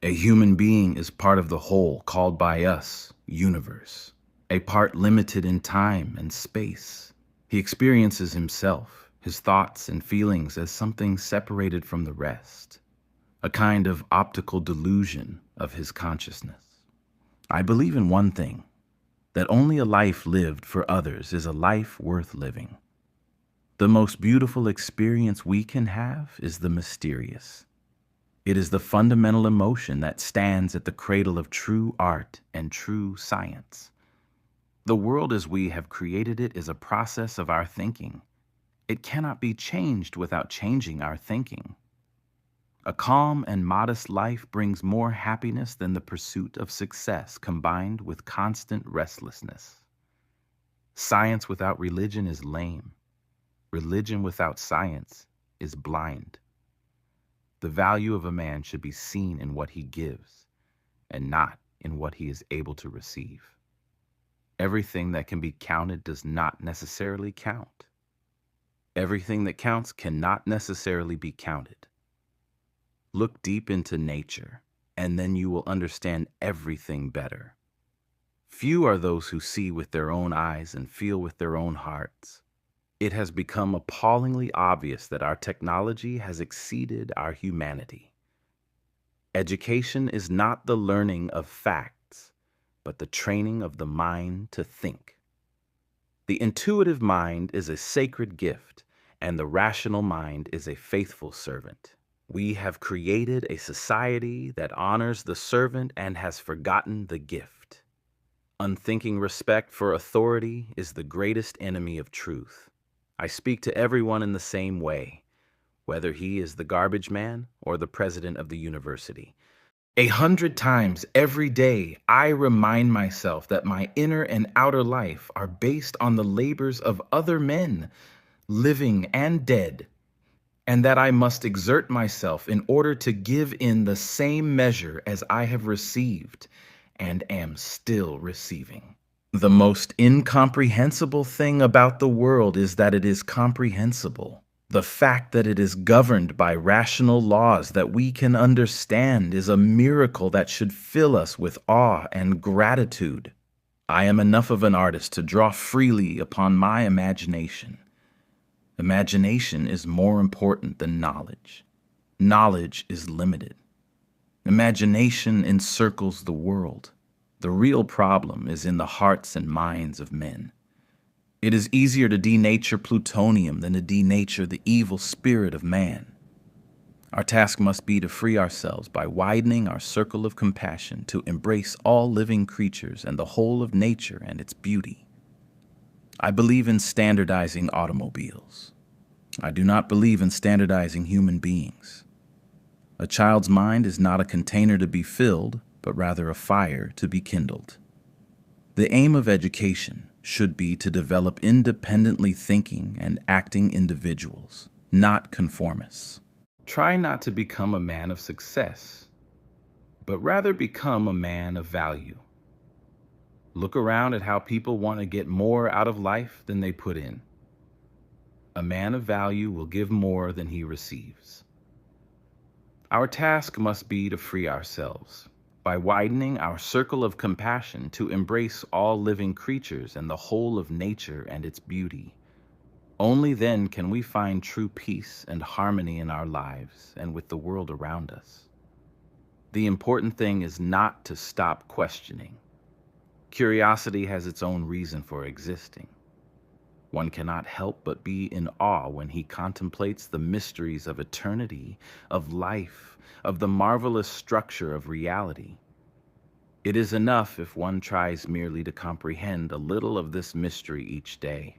A human being is part of the whole called by us universe, a part limited in time and space. He experiences himself, his thoughts and feelings as something separated from the rest, a kind of optical delusion of his consciousness. I believe in one thing, that only a life lived for others is a life worth living. The most beautiful experience we can have is the mysterious. It is the fundamental emotion that stands at the cradle of true art and true science. The world as we have created it is a process of our thinking. It cannot be changed without changing our thinking. A calm and modest life brings more happiness than the pursuit of success combined with constant restlessness. Science without religion is lame. Religion without science is blind. The value of a man should be seen in what he gives and not in what he is able to receive. Everything that can be counted does not necessarily count. Everything that counts cannot necessarily be counted. Look deep into nature, and then you will understand everything better. Few are those who see with their own eyes and feel with their own hearts. It has become appallingly obvious that our technology has exceeded our humanity. Education is not the learning of facts, but the training of the mind to think. The intuitive mind is a sacred gift, and the rational mind is a faithful servant. We have created a society that honors the servant and has forgotten the gift. Unthinking respect for authority is the greatest enemy of truth. I speak to everyone in the same way, whether he is the garbage man or the president of the university. 100 times every day, I remind myself that my inner and outer life are based on the labors of other men, living and dead, and that I must exert myself in order to give in the same measure as I have received and am still receiving. The most incomprehensible thing about the world is that it is comprehensible. The fact that it is governed by rational laws that we can understand is a miracle that should fill us with awe and gratitude. I am enough of an artist to draw freely upon my imagination. Imagination is more important than knowledge. Knowledge is limited. Imagination encircles the world. The real problem is in the hearts and minds of men. It is easier to denature plutonium than to denature the evil spirit of man. Our task must be to free ourselves by widening our circle of compassion to embrace all living creatures and the whole of nature and its beauty. I believe in standardizing automobiles. I do not believe in standardizing human beings. A child's mind is not a container to be filled, but rather a fire to be kindled. The aim of education should be to develop independently thinking and acting individuals, not conformists. Try not to become a man of success, but rather become a man of value. Look around at how people want to get more out of life than they put in. A man of value will give more than he receives. Our task must be to free ourselves by widening our circle of compassion to embrace all living creatures and the whole of nature and its beauty. Only then can we find true peace and harmony in our lives and with the world around us. The important thing is not to stop questioning. Curiosity has its own reason for existing. One cannot help but be in awe when he contemplates the mysteries of eternity, of life, of the marvelous structure of reality. It is enough if one tries merely to comprehend a little of this mystery each day,